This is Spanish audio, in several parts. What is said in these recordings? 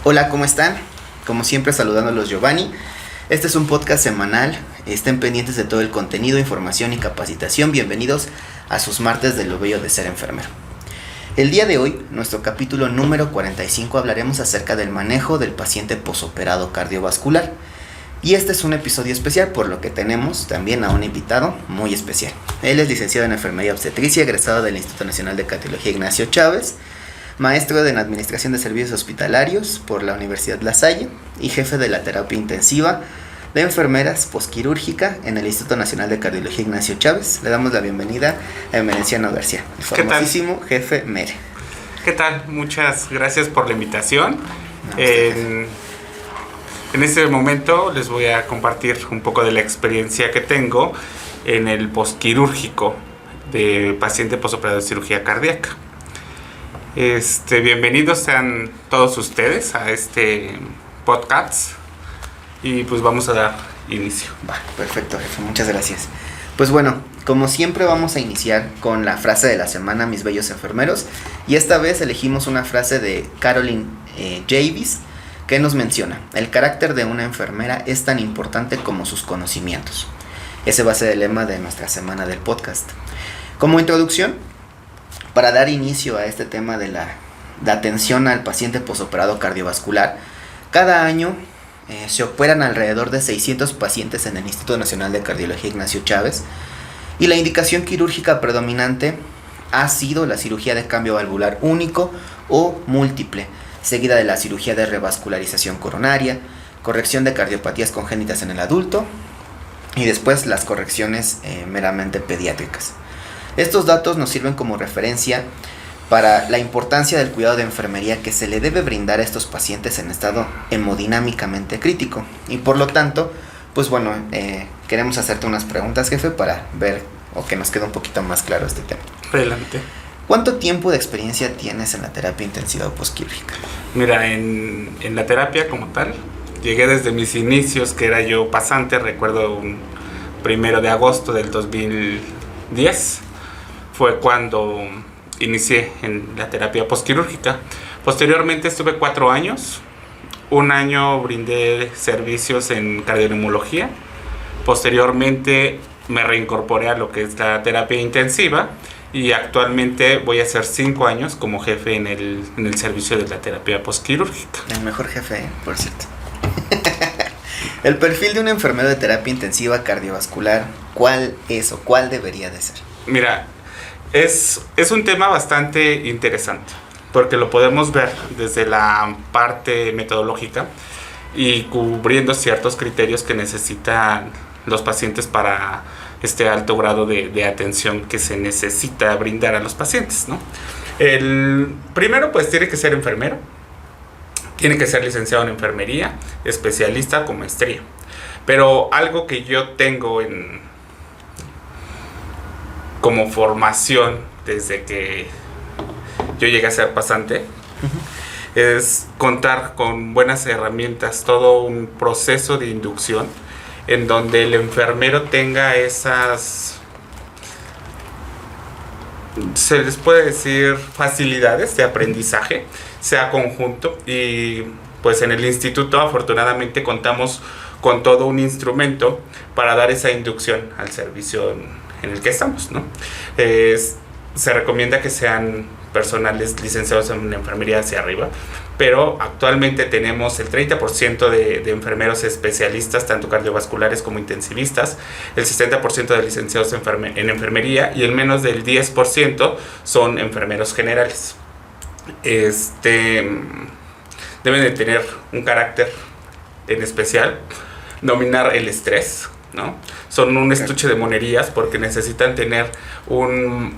Hola, ¿cómo están? Como siempre, saludándolos Giovanni. Este es un podcast semanal. Estén pendientes de todo el contenido, información y capacitación. Bienvenidos a sus martes de lo bello de ser enfermero. El día de hoy, nuestro capítulo número 45, hablaremos acerca del manejo del paciente posoperado cardiovascular. Y este es un episodio especial, por lo que tenemos también a un invitado muy especial. Él es licenciado en Enfermería Obstetricia, egresado del Instituto Nacional de Cardiología Ignacio Chávez, maestro en Administración de Servicios Hospitalarios por la Universidad La Salle y jefe de la terapia intensiva de enfermeras posquirúrgica en el Instituto Nacional de Cardiología Ignacio Chávez. Le damos la bienvenida a Emerenciano García, el famosísimo jefe Mere. ¿Qué tal? Muchas gracias por la invitación. En este momento les voy a compartir un poco de la experiencia que tengo en el posquirúrgico de paciente posoperado de cirugía cardíaca. Bienvenidos sean todos ustedes a este podcast y pues vamos a dar inicio. Perfecto, jefe, muchas gracias. Pues bueno, como siempre vamos a iniciar con la frase de la semana, mis bellos enfermeros, y esta vez elegimos una frase de Caroline Javis que nos menciona: el carácter de una enfermera es tan importante como sus conocimientos. Ese va a ser el lema de nuestra semana del podcast. Como introducción, para dar inicio a este tema de la atención al paciente posoperado cardiovascular, cada año se operan alrededor de 600 pacientes en el Instituto Nacional de Cardiología Ignacio Chávez, y la indicación quirúrgica predominante ha sido la cirugía de cambio valvular único o múltiple, seguida de la cirugía de revascularización coronaria, corrección de cardiopatías congénitas en el adulto y después las correcciones meramente pediátricas. Estos datos nos sirven como referencia para la importancia del cuidado de enfermería que se le debe brindar a estos pacientes en estado hemodinámicamente crítico. Y por lo tanto, pues bueno, queremos hacerte unas preguntas, jefe, para ver o que nos quede un poquito más claro este tema. Adelante. ¿Cuánto tiempo de experiencia tienes en la terapia intensiva posquirúrgica? Mira, en la terapia como tal, llegué desde mis inicios, que era yo pasante, recuerdo un 1 de agosto del 2010, fue cuando inicié en la terapia posquirúrgica. Posteriormente estuve 4 años, un año brindé servicios en cardioneumología, posteriormente me reincorporé a lo que es la terapia intensiva y actualmente voy a hacer 5 años como jefe en el servicio de la terapia posquirúrgica. El mejor jefe, por cierto. El perfil de un enfermero de terapia intensiva cardiovascular, ¿cuál es o cuál debería de ser? Mira, es un tema bastante interesante porque lo podemos ver desde la parte metodológica y cubriendo ciertos criterios que necesitan los pacientes para este alto grado de atención que se necesita brindar a los pacientes, ¿no? El primero, pues tiene que ser enfermero, tiene que ser licenciado en enfermería, especialista con maestría. Pero algo que yo tengo como formación desde que yo llegué a ser pasante, es contar con buenas herramientas, todo un proceso de inducción en donde el enfermero tenga esas, se les puede decir, facilidades de aprendizaje, sea conjunto. Y pues en el instituto afortunadamente contamos con todo un instrumento para dar esa inducción al servicio en el que estamos, ¿no? Se recomienda que sean personales licenciados en enfermería hacia arriba, pero actualmente tenemos el 30% de enfermeros especialistas, tanto cardiovasculares como intensivistas, el 60% de licenciados en enfermería y el menos del 10% son enfermeros generales. Deben de tener un carácter en especial, dominar el estrés, ¿no? Son un estuche de monerías porque necesitan tener un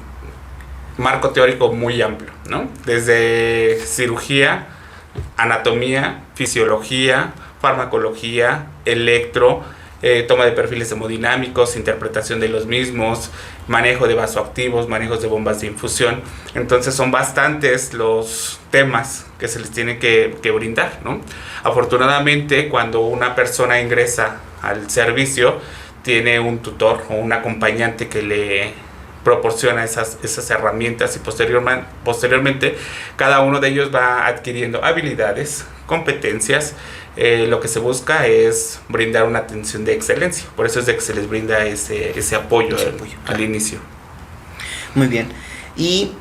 marco teórico muy amplio, ¿no? Desde cirugía, anatomía, fisiología, farmacología, electro, toma de perfiles hemodinámicos, interpretación de los mismos, manejo de vasoactivos, manejos de bombas de infusión. Entonces son bastantes los temas que se les tiene que brindar, ¿no? Afortunadamente, cuando una persona ingresa al servicio, tiene un tutor o un acompañante que proporciona esas herramientas y posteriormente cada uno de ellos va adquiriendo habilidades, competencias. Lo que se busca es brindar una atención de excelencia, por eso es de que se les brinda ese apoyo al inicio. Muy bien. Y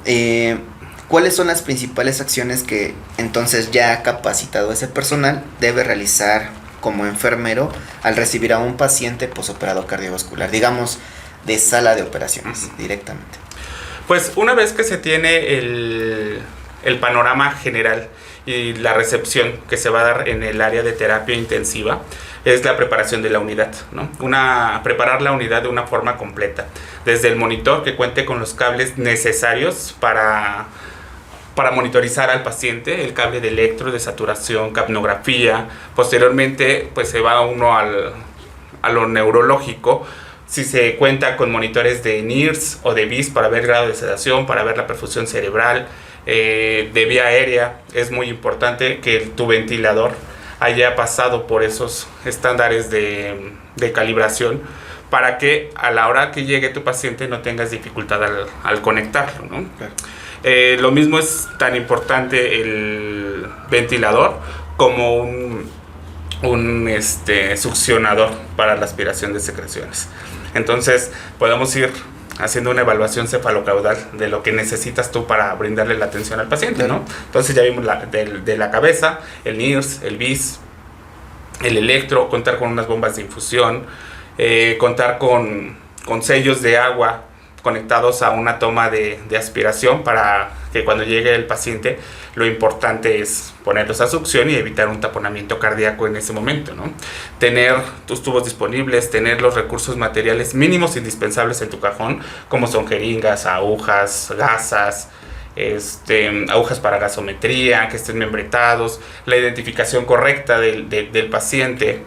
¿cuáles son las principales acciones que entonces ya capacitado ese personal debe realizar como enfermero al recibir a un paciente posoperado cardiovascular, digamos de sala de operaciones directamente? Pues una vez que se tiene el panorama general y la recepción que se va a dar en el área de terapia intensiva, es la preparación de la unidad, ¿no? Preparar la unidad de una forma completa, desde el monitor que cuente con los cables necesarios para monitorizar al paciente, el cable de electro, de saturación, capnografía. Posteriormente pues se va uno a lo neurológico, si se cuenta con monitores de NIRS o de BIS para ver el grado de sedación, para ver la perfusión cerebral. De vía aérea es muy importante que tu ventilador haya pasado por esos estándares de calibración para que a la hora que llegue tu paciente no tengas dificultad al conectarlo, ¿no? Claro. Lo mismo es tan importante el ventilador como un succionador para la aspiración de secreciones. Entonces podemos ir haciendo una evaluación cefalocaudal de lo que necesitas tú para brindarle la atención al paciente, ¿no? Entonces ya vimos de la cabeza, el NIRS, el BIS, el electro, contar con unas bombas de infusión, contar con sellos de agua conectados a una toma de aspiración para que cuando llegue el paciente lo importante es ponerlos a succión y evitar un taponamiento cardíaco en ese momento, ¿no? Tener tus tubos disponibles, tener los recursos materiales mínimos indispensables en tu cajón, como son jeringas, agujas, gasas, agujas para gasometría, que estén membretados, la identificación correcta del paciente,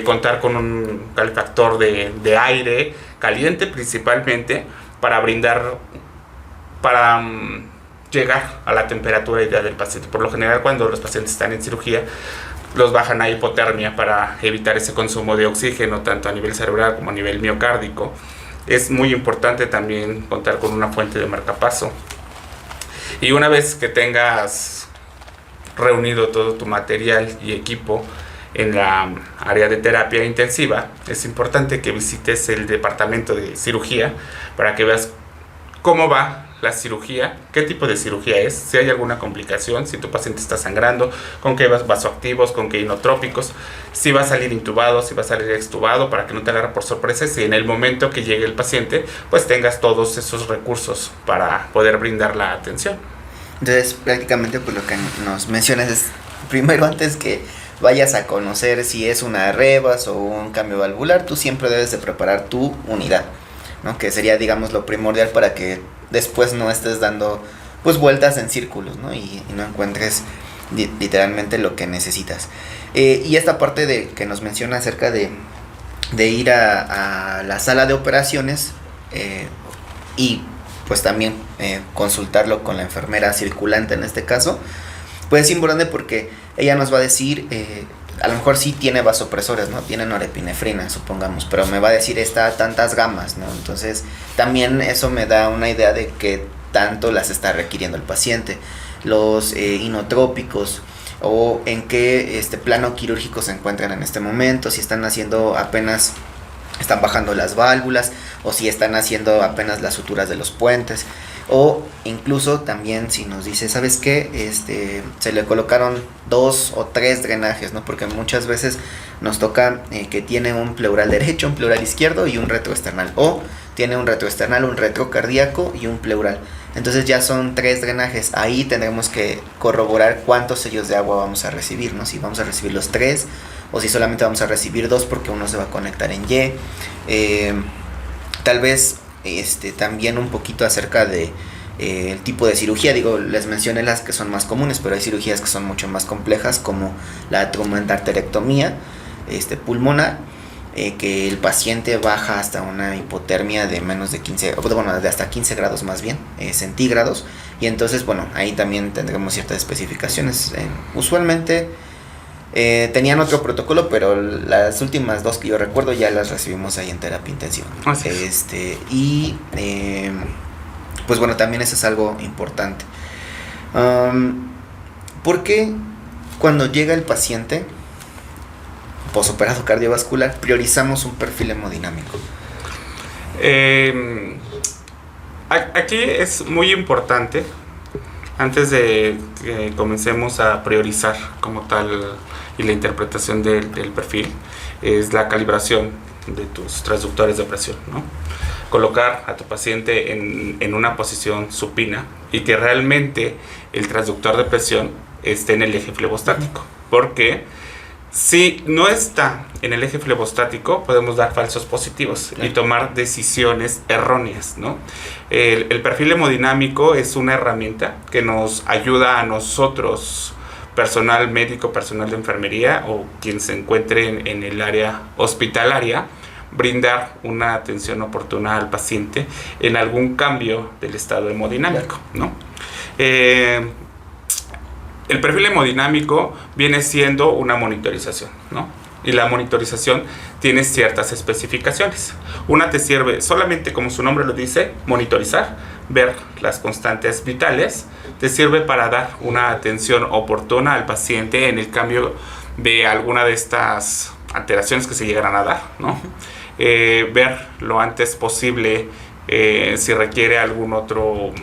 contar con un calefactor de aire caliente principalmente para llegar a la temperatura ideal del paciente. Por lo general, cuando los pacientes están en cirugía, los bajan a hipotermia para evitar ese consumo de oxígeno, tanto a nivel cerebral como a nivel miocárdico. Es muy importante también contar con una fuente de marcapaso. Y una vez que tengas reunido todo tu material y equipo en la área de terapia intensiva, es importante que visites el departamento de cirugía para que veas cómo va la cirugía, qué tipo de cirugía es, si hay alguna complicación, si tu paciente está sangrando, con qué vasoactivos, con qué inotrópicos, si va a salir intubado, si va a salir extubado, para que no te agarre por sorpresa, y en el momento que llegue el paciente, pues tengas todos esos recursos para poder brindar la atención. Entonces, prácticamente pues lo que nos mencionas es, primero, antes que vayas a conocer si es una rebas o un cambio valvular, tú siempre debes de preparar tu unidad, ¿no? Que sería, digamos, lo primordial para que después no estés dando pues vueltas en círculos, ¿no? Y no encuentres literalmente lo que necesitas. Y esta parte de que nos menciona acerca de ir a la sala de operaciones y pues también consultarlo con la enfermera circulante en este caso, pues es importante porque ella nos va a decir, a lo mejor sí tiene vasopresores, ¿no? Tiene norepinefrina, supongamos, pero me va a decir está a tantas gamas, ¿no? Entonces también eso me da una idea de qué tanto las está requiriendo el paciente. Los inotrópicos, o en qué plano quirúrgico se encuentran en este momento, si están haciendo apenas, están bajando las válvulas, o si están haciendo apenas las suturas de los puentes. O incluso también si nos dice, ¿sabes qué? Se le colocaron 2 o 3 drenajes, ¿no? Porque muchas veces nos toca que tiene un pleural derecho, un pleural izquierdo y un retroesternal. O tiene un retroesternal, un retrocardíaco y un pleural. Entonces ya son 3 drenajes. Ahí tendremos que corroborar cuántos sellos de agua vamos a recibir, ¿no? Si vamos a recibir los 3 o si solamente vamos a recibir 2 porque uno se va a conectar en Y. Tal vez también un poquito acerca de el tipo de cirugía. Digo, les mencioné las que son más comunes, pero hay cirugías que son mucho más complejas, como la traumaendarterectomía pulmonar, que el paciente baja hasta una hipotermia de menos de 15, bueno, de hasta 15 grados más bien, centígrados, y entonces, bueno, ahí también tendremos ciertas especificaciones. Usualmente Tenían otro protocolo, pero las últimas 2 que yo recuerdo ya las recibimos ahí en terapia intensiva. Así es. Pues bueno, también eso es algo importante. ¿Por qué cuando llega el paciente posoperado cardiovascular priorizamos un perfil hemodinámico? Aquí es muy importante, antes de que comencemos a priorizar como tal y la interpretación del perfil, es la calibración de tus transductores de presión, ¿no? Colocar a tu paciente en una posición supina y que realmente el transductor de presión esté en el eje flebostático, porque si no está en el eje flebostático podemos dar falsos positivos, claro, y tomar decisiones erróneas, ¿no? El perfil hemodinámico es una herramienta que nos ayuda a nosotros, personal médico, personal de enfermería o quien se encuentre en el área hospitalaria, brindar una atención oportuna al paciente en algún cambio del estado hemodinámico, ¿no? El perfil hemodinámico viene siendo una monitorización, ¿no? Y la monitorización tiene ciertas especificaciones. Una te sirve solamente, como su nombre lo dice, monitorizar, ver las constantes vitales. Te sirve para dar una atención oportuna al paciente en el cambio de alguna de estas alteraciones que se llegarán a dar, ¿no? Ver lo antes posible si requiere algún otro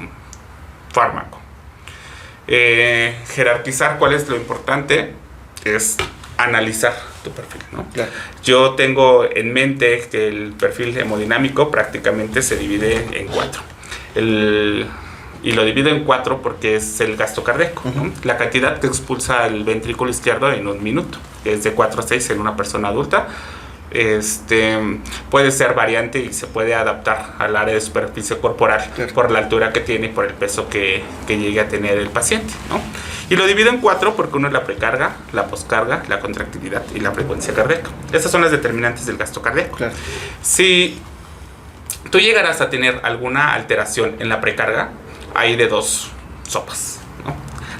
fármaco. Jerarquizar cuál es lo importante es analizar tu perfil, ¿no? Claro. Yo tengo en mente que el perfil hemodinámico prácticamente se divide en 4. Y lo divido en 4 porque es el gasto cardíaco, ¿no? La cantidad que expulsa el ventrículo izquierdo en un minuto, que es de 4 a 6 en una persona adulta. Puede ser variante y se puede adaptar al área de superficie corporal, claro, por la altura que tiene y por el peso que llegue a tener el paciente, ¿no? Y lo divido en 4 porque uno es la precarga, la poscarga, la contractilidad y la frecuencia cardíaca. Estas son las determinantes del gasto cardíaco. Claro. Si tú llegarás a tener alguna alteración en la precarga, hay de 2 sopas, ¿no?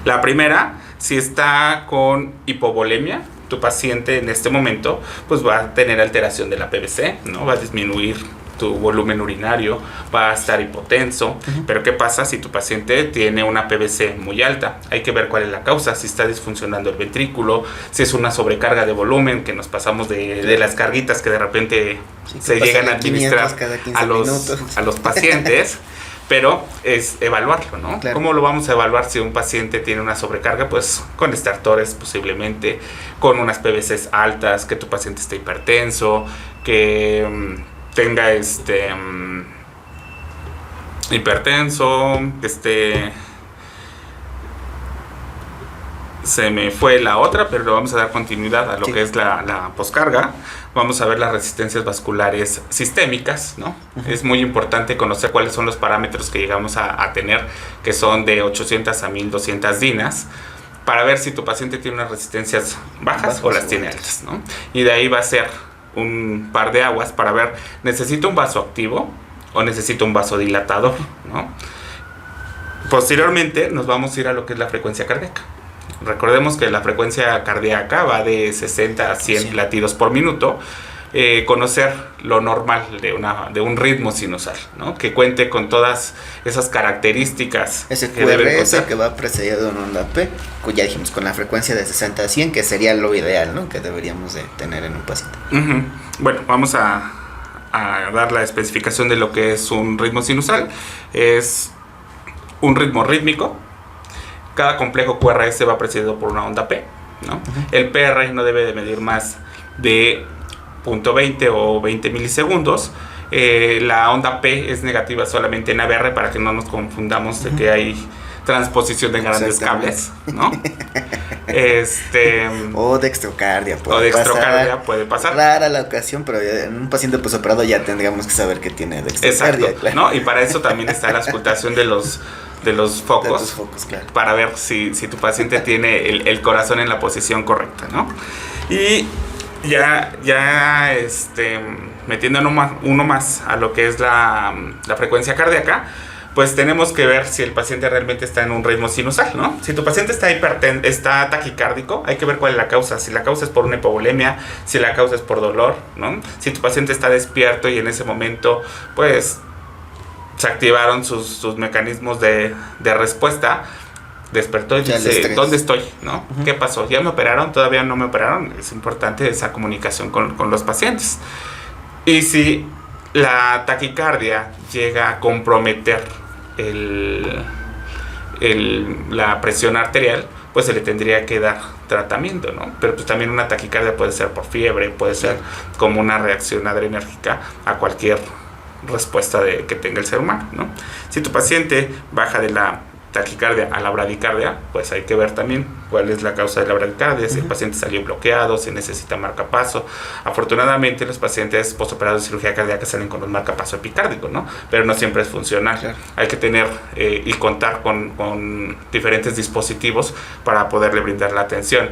La primera, si está con hipovolemia, tu paciente en este momento pues va a tener alteración de la PVC, ¿no? Va a disminuir tu volumen urinario, va a estar hipotenso. Pero ¿qué pasa si tu paciente tiene una PVC muy alta? Hay que ver cuál es la causa, si está disfuncionando el ventrículo, si es una sobrecarga de volumen, que nos pasamos de las carguitas que de repente se llegan a administrar a los pacientes. Pero es evaluarlo, ¿no? Claro. ¿Cómo lo vamos a evaluar si un paciente tiene una sobrecarga? Pues con estertores posiblemente, con unas PVCs altas, que tu paciente esté hipertenso, que tenga hipertenso, se me fue la otra, pero le vamos a dar continuidad a lo que es la poscarga. Vamos a ver las resistencias vasculares sistémicas, ¿no? Es muy importante conocer cuáles son los parámetros que llegamos a tener, que son de 800 a 1200 dinas, para ver si tu paciente tiene unas resistencias bajas o las tiene altas, ¿no? Y de ahí va a ser un par de aguas para ver, ¿necesito un vasoactivo o necesito un vasodilatador, ¿no? Posteriormente nos vamos a ir a lo que es la frecuencia cardíaca. Recordemos que la frecuencia cardíaca va de 60 a 100 latidos por minuto. Conocer lo normal de un ritmo sinusal, ¿no? Que cuente con todas esas características. Ese QRS que va precedido de una onda P, ya dijimos, con la frecuencia de 60 a 100, que sería lo ideal, ¿no? Que deberíamos de tener en un paciente. Bueno, vamos a dar la especificación de lo que es un ritmo sinusal. Es un ritmo rítmico. Cada complejo QRS va precedido por una onda P, ¿no? El PR no debe de medir más de 0.20 o 20 milisegundos. La onda P es negativa solamente en ABR para que no nos confundamos de que hay transposición de grandes cables, ¿no? O dextrocardia puede pasar. Rara la ocasión, pero en un paciente posoperado ya tendríamos que saber que tiene dextrocardia. Exacto, claro, ¿no? Y para eso también está la auscultación de los focos, claro, para ver si tu paciente tiene el corazón en la posición correcta, ¿no? Y ya metiendo uno más a lo que es la frecuencia cardíaca, pues tenemos que ver si el paciente realmente está en un ritmo sinusal, ¿no? Si tu paciente está taquicárdico, hay que ver cuál es la causa. Si la causa es por una hipovolemia, si la causa es por dolor, ¿no? Si tu paciente está despierto y en ese momento, pues, se activaron sus mecanismos de respuesta, despertó y dice, ¿dónde estoy? ¿No? Uh-huh. ¿Qué pasó? ¿Ya me operaron? ¿Todavía no me operaron? Es importante esa comunicación con los pacientes. Y si la taquicardia llega a comprometer la presión arterial, pues se le tendría que dar tratamiento, ¿no? Pero pues también una taquicardia puede ser por fiebre, puede ser como una reacción adrenérgica a cualquier respuesta que tenga el ser humano, ¿no? Si tu paciente baja de la taquicardia a la bradicardia, pues hay que ver también cuál es la causa de la bradicardia, si el paciente salió bloqueado, si necesita marcapaso. Afortunadamente los pacientes postoperados de cirugía cardíaca salen con un marcapaso epicárdico, ¿no? Pero no siempre es funcional. Claro. Hay que tener y contar con diferentes dispositivos para poderle brindar la atención.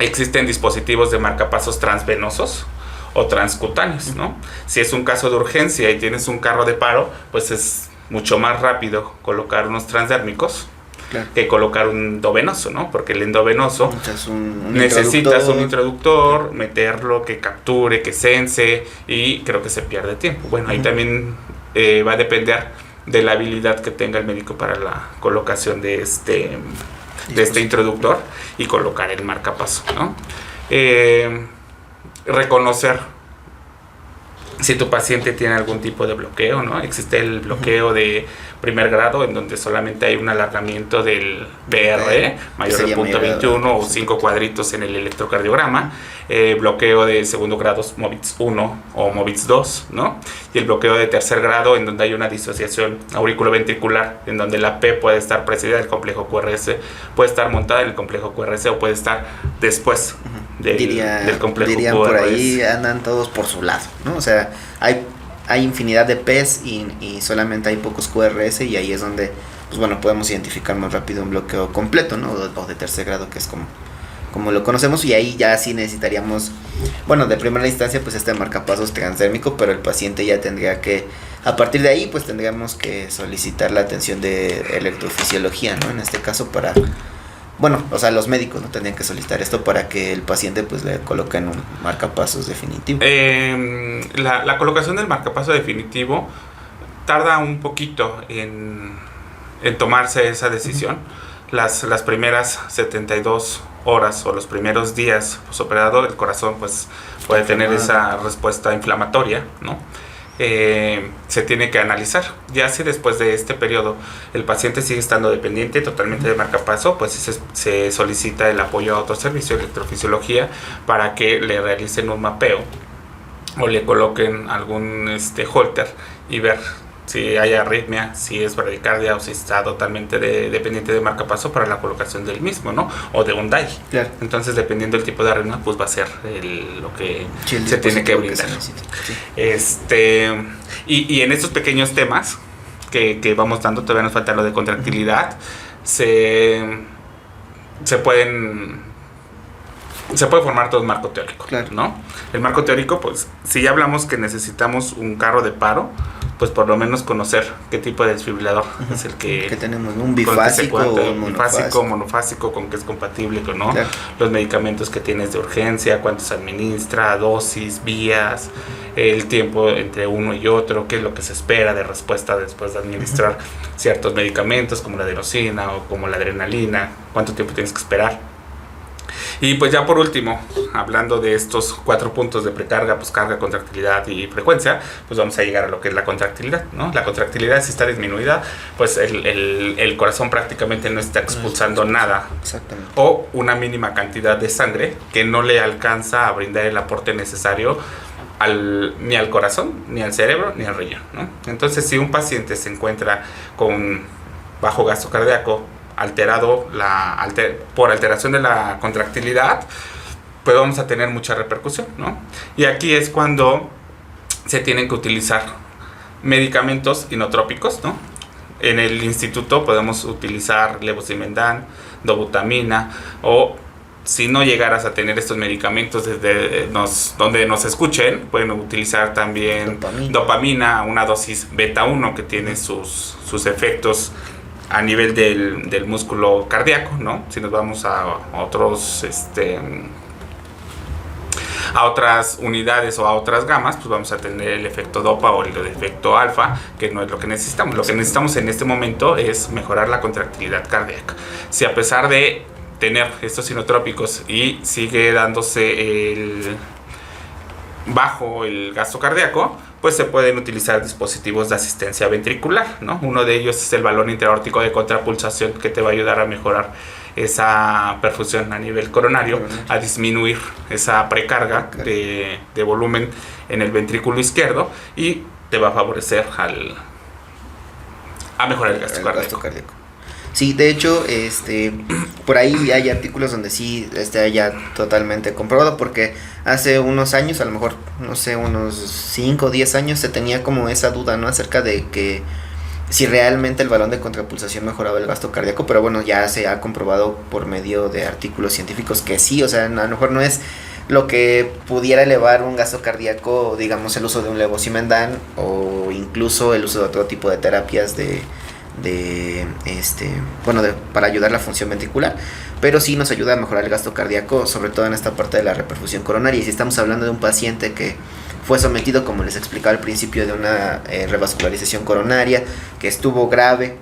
Existen dispositivos de marcapasos transvenosos o transcutáneos, ¿no? Si es un caso de urgencia y tienes un carro de paro, pues es mucho más rápido colocar unos transdérmicos que colocar un endovenoso, ¿no? Porque el endovenoso necesitas un introductor, meterlo, que capture, que sense, y creo que se pierde tiempo. Bueno, ahí también va a depender de la habilidad que tenga el médico para la colocación de este introductor y colocar el marcapaso, ¿no? Reconocer si tu paciente tiene algún tipo de bloqueo, ¿no? Existe el bloqueo de primer grado, en donde solamente hay un alargamiento del BRE mayor de 0.21 o 5 cuadritos en el electrocardiograma. Bloqueo de segundo grado, MOVITS 1 o MOVITS 2, ¿no? Y el bloqueo de tercer grado, en donde hay una disociación auriculoventricular, en donde la P puede estar precedida del complejo QRS, puede estar montada en el complejo QRS o puede estar después del complejo dirían QRS. Por ahí andan todos por su lado, ¿no? O sea, hay infinidad de P's y solamente hay pocos QRS, y ahí es donde, pues bueno, podemos identificar más rápido un bloqueo completo, ¿no? O de tercer grado, que es como lo conocemos, y ahí ya sí necesitaríamos, bueno, de primera instancia, pues este marcapasos transdérmico, pero el paciente ya tendría que, a partir de ahí, pues tendríamos que solicitar la atención de electrofisiología, ¿no? En este caso para, bueno, o sea, los médicos no tendrían que solicitar esto para que el paciente pues le coloquen un marcapasos definitivo. La colocación del marcapaso definitivo tarda un poquito en tomarse esa decisión. Las primeras 72 horas o los primeros días posoperado, el corazón pues puede tener esa respuesta inflamatoria, ¿no? Se tiene que analizar. Ya si después de este periodo el paciente sigue estando dependiente totalmente de marcapaso, pues se solicita el apoyo a otro servicio de electrofisiología para que le realicen un mapeo o le coloquen algún holter y ver si hay arritmia, si es bradicardia o si está totalmente dependiente de marcapaso para la colocación del mismo, ¿no? O de un DAI. Claro. Entonces, dependiendo del tipo de arritmia, pues va a ser lo que se tiene que brindar. Y en estos pequeños temas que vamos dando, todavía nos falta lo de contractilidad, se puede formar todo un marco teórico, claro, ¿no? El marco teórico, pues, si ya hablamos que necesitamos un carro de paro, pues por lo menos conocer qué tipo de desfibrilador es el que tenemos, un bifásico o monofásico, con qué es compatible, ¿no? Claro. Los medicamentos que tienes de urgencia, cuántos administra, dosis, vías, el tiempo entre uno y otro, qué es lo que se espera de respuesta después de administrar ciertos medicamentos como la adenosina o como la adrenalina, cuánto tiempo tienes que esperar. Y pues ya por último, hablando de estos 4 puntos de precarga, poscarga, contractilidad y frecuencia, pues vamos a llegar a lo que es la contractilidad, ¿no? La contractilidad, si está disminuida, pues el corazón prácticamente no está expulsando nada. Exactamente. O una mínima cantidad de sangre que no le alcanza a brindar el aporte necesario ni al corazón, ni al cerebro, ni al riñón, ¿no? Entonces, si un paciente se encuentra con bajo gasto cardíaco, alterado por alteración de la contractilidad, pues vamos a tener mucha repercusión, ¿no? Y aquí es cuando se tienen que utilizar medicamentos inotrópicos, ¿no? En el instituto podemos utilizar levosimendan, dobutamina o si no llegaras a tener estos medicamentos donde nos escuchen, pueden utilizar también dopamina, una dosis beta 1 que tiene sus efectos a nivel del músculo cardíaco, ¿no? Si nos vamos a otros a otras unidades o a otras gamas, pues vamos a tener el efecto dopa o el efecto alfa, que no es lo que necesitamos. Lo que necesitamos en este momento es mejorar la contractilidad cardíaca. Si a pesar de tener estos sinotrópicos y sigue dándose bajo el gasto cardíaco, pues se pueden utilizar dispositivos de asistencia ventricular, ¿no? Uno de ellos es el balón intraaórtico de contrapulsación, que te va a ayudar a mejorar esa perfusión a nivel coronario, a disminuir esa precarga de volumen en el ventrículo izquierdo, y te va a favorecer a mejorar el gasto cardíaco. Sí, de hecho, por ahí hay artículos donde sí está ya totalmente comprobado, porque hace unos años, a lo mejor, no sé, unos 5 o 10 años, se tenía como esa duda, ¿no? Acerca de que si realmente el balón de contrapulsación mejoraba el gasto cardíaco, pero bueno, ya se ha comprobado por medio de artículos científicos que sí, o sea, a lo mejor no es lo que pudiera elevar un gasto cardíaco, digamos, el uso de un levosimendan o incluso el uso de otro tipo de terapias para ayudar la función ventricular, pero sí nos ayuda a mejorar el gasto cardíaco, sobre todo en esta parte de la reperfusión coronaria. Y si estamos hablando de un paciente que fue sometido, como les explicaba al principio, de una revascularización coronaria, que estuvo grave,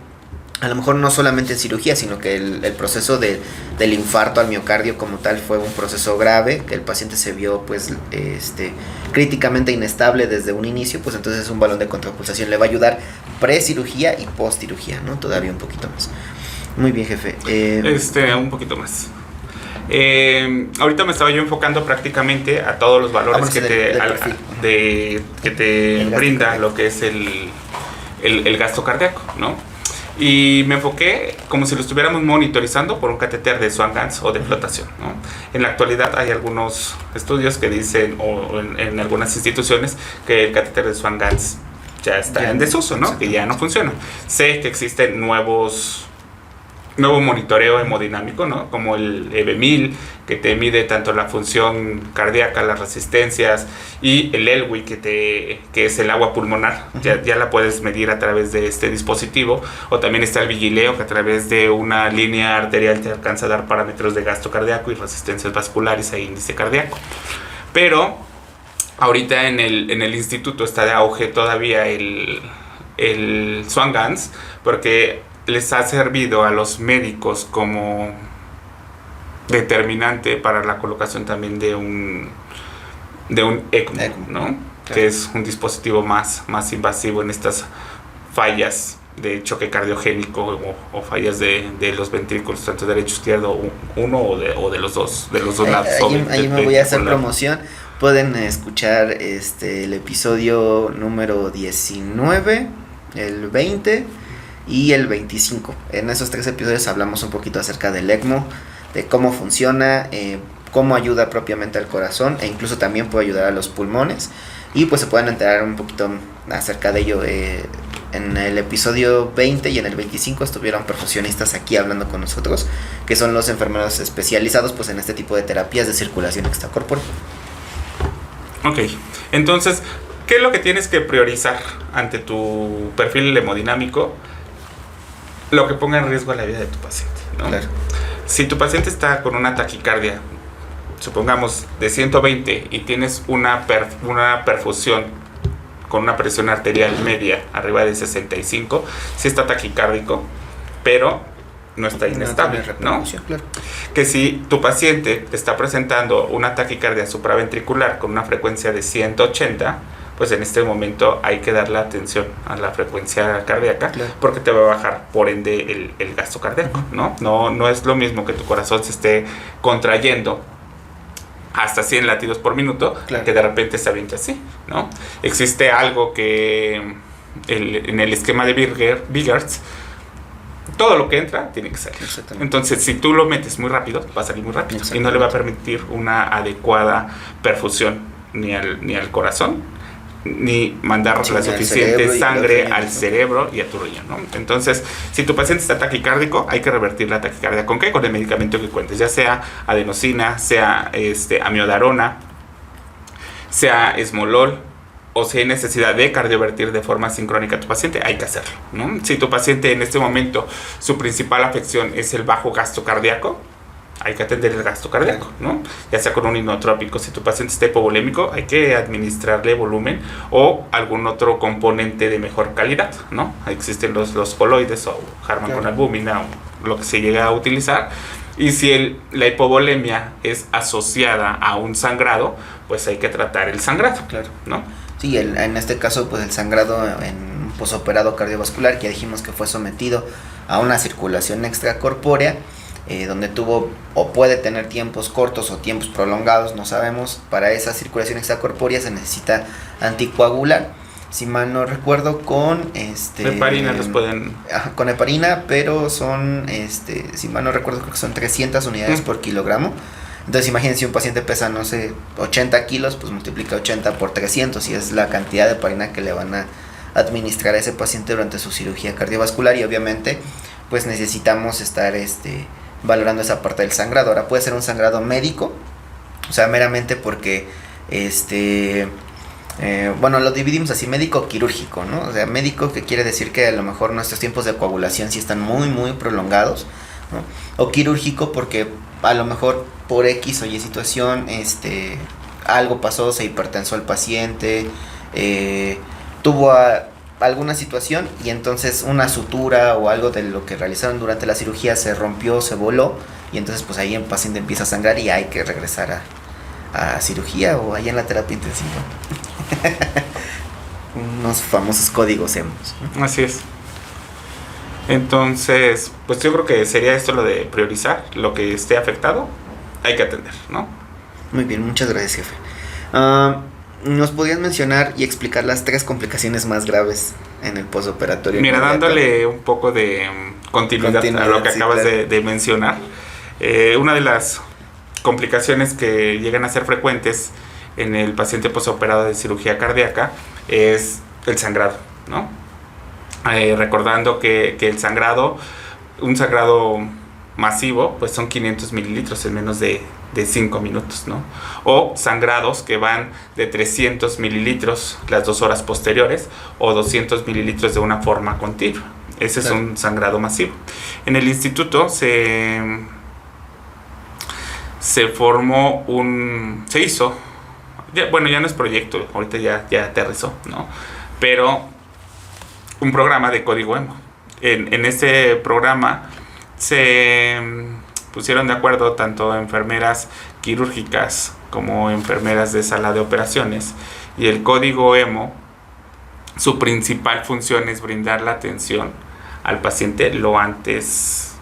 a lo mejor no solamente en cirugía, sino que el proceso del infarto al miocardio como tal fue un proceso grave, que el paciente se vio pues críticamente inestable desde un inicio, pues entonces un balón de contrapulsación le va a ayudar pre-cirugía y post-cirugía, ¿no? Todavía un poquito más. Muy bien, jefe. Un poquito más. Ahorita me estaba yo enfocando prácticamente a todos los valores que te brinda lo que es el gasto cardíaco, ¿no? Y me enfoqué como si lo estuviéramos monitorizando por un catéter de Swan-Ganz o de flotación, ¿no? En la actualidad hay algunos estudios que dicen, o en algunas instituciones, que el catéter de Swan-Ganz ya está en desuso, ¿no? Que ya no funciona. Sé que existen nuevo monitoreo hemodinámico, ¿no? Como el EB1000, que te mide tanto la función cardíaca, las resistencias, y el ELWI, que es el agua pulmonar. Ya la puedes medir a través de este dispositivo. O también está el Vigileo, que a través de una línea arterial te alcanza a dar parámetros de gasto cardíaco y resistencias vasculares e índice cardíaco. Pero ahorita en el instituto está de auge todavía el Swan-Ganz, porque les ha servido a los médicos como determinante para la colocación también de un ECMO, ¿no? Claro. Que es un dispositivo más invasivo en estas fallas de choque cardiogénico o fallas de los ventrículos, tanto derecho, izquierdo, uno o de los dos lados. Ahí me voy a hacer promoción. Pueden escuchar el episodio número 19, el 20 y el 25. En esos 3 episodios hablamos un poquito acerca del ECMO, de cómo funciona, cómo ayuda propiamente al corazón, e incluso también puede ayudar a los pulmones, y pues se pueden enterar un poquito acerca de ello. En el episodio 20 y en el 25 estuvieron perfusionistas aquí hablando con nosotros, que son los enfermeros especializados pues en este tipo de terapias de circulación extracorpórea. Ok, entonces, ¿qué es lo que tienes que priorizar ante tu perfil hemodinámico? Lo que ponga en riesgo la vida de tu paciente, ¿no? Claro. Si tu paciente está con una taquicardia, supongamos de 120, y tienes una perfusión con una presión arterial media arriba de 65, sí está taquicárdico, pero no está inestable, ¿no? Claro. Que si tu paciente está presentando una taquicardia supraventricular con una frecuencia de 180, pues en este momento hay que darle atención a la frecuencia cardíaca, claro, porque te va a bajar por ende el gasto cardíaco, ¿no? No es lo mismo que tu corazón se esté contrayendo hasta 100 latidos por minuto, claro, que de repente se aviente así, ¿no? Existe algo que en el esquema de Biggers, todo lo que entra tiene que salir. Entonces, si tú lo metes muy rápido, va a salir muy rápido y no le va a permitir una adecuada perfusión ni al corazón ni mandar Sí, la al suficiente cerebro y sangre al riñón, al ¿no? cerebro y a tu riñón, ¿no? Entonces, si tu paciente está taquicárdico, hay que revertir la taquicardia. ¿Con qué? Con el medicamento que cuentes, ya sea adenosina, sea amiodarona, sea esmolol, o si hay necesidad de cardiovertir de forma sincrónica a tu paciente, hay que hacerlo, ¿no? Si tu paciente en este momento su principal afección es el bajo gasto cardíaco, hay que atender el gasto cardíaco, ¿no? Ya sea con un inotrópico. Si tu paciente está hipovolémico, hay que administrarle volumen o algún otro componente de mejor calidad, ¿no? Existen los coloides o Harman con albúmina o lo que se llega a utilizar. Y si la hipovolemia es asociada a un sangrado, pues hay que tratar el sangrado, Claro. ¿no? Sí, en este caso, pues el sangrado en posoperado cardiovascular, que ya dijimos que fue sometido a una circulación extracorpórea, donde tuvo o puede tener tiempos cortos o tiempos prolongados, no sabemos. Para esa circulación extracorpórea se necesita anticoagular, si mal no recuerdo, con Heparina los pueden... con heparina, pero son, si mal no recuerdo, creo que son 300 unidades por kilogramo. Entonces imagínense, si un paciente pesa, no sé, 80 kilos, pues multiplica 80 por 300 y es la cantidad de heparina que le van a administrar a ese paciente durante su cirugía cardiovascular. Y obviamente pues necesitamos estar valorando esa parte del sangrado. Ahora puede ser un sangrado médico, o sea, meramente porque bueno, lo dividimos así, médico quirúrgico, ¿no? O sea, médico, que quiere decir que a lo mejor nuestros tiempos de coagulación sí están muy, muy prolongados, ¿no? O quirúrgico porque a lo mejor por X o Y situación, algo pasó, se hipertensó el paciente, tuvo alguna situación y entonces una sutura o algo de lo que realizaron durante la cirugía se rompió, se voló, y entonces pues ahí el paciente empieza a sangrar y hay que regresar a cirugía o ahí en la terapia intensiva. Unos famosos códigos hemos, ¿no? Así es. Entonces, pues yo creo que sería esto lo de priorizar lo que esté afectado, hay que atender, ¿no? Muy bien, muchas gracias, jefe. ¿Nos podrías mencionar y explicar las 3 complicaciones más graves en el postoperatorio? Mira, dándole un poco de continuidad a lo que sí, acabas claro. de mencionar, una de las complicaciones que llegan a ser frecuentes en el paciente postoperado de cirugía cardíaca es el sangrado, ¿no? Recordando que el sangrado, un sangrado masivo, pues son 500 mililitros en menos de 5 minutos, ¿no? O sangrados que van de 300 mililitros las 2 horas posteriores o 200 mililitros de una forma continua. Ese es un sangrado masivo. En el instituto se hizo, bueno, ya no es proyecto, ahorita ya aterrizó, ¿no? Pero un programa de código EMO. En este programa se pusieron de acuerdo tanto enfermeras quirúrgicas como enfermeras de sala de operaciones, y el código EMO, su principal función es brindar la atención al paciente lo antes,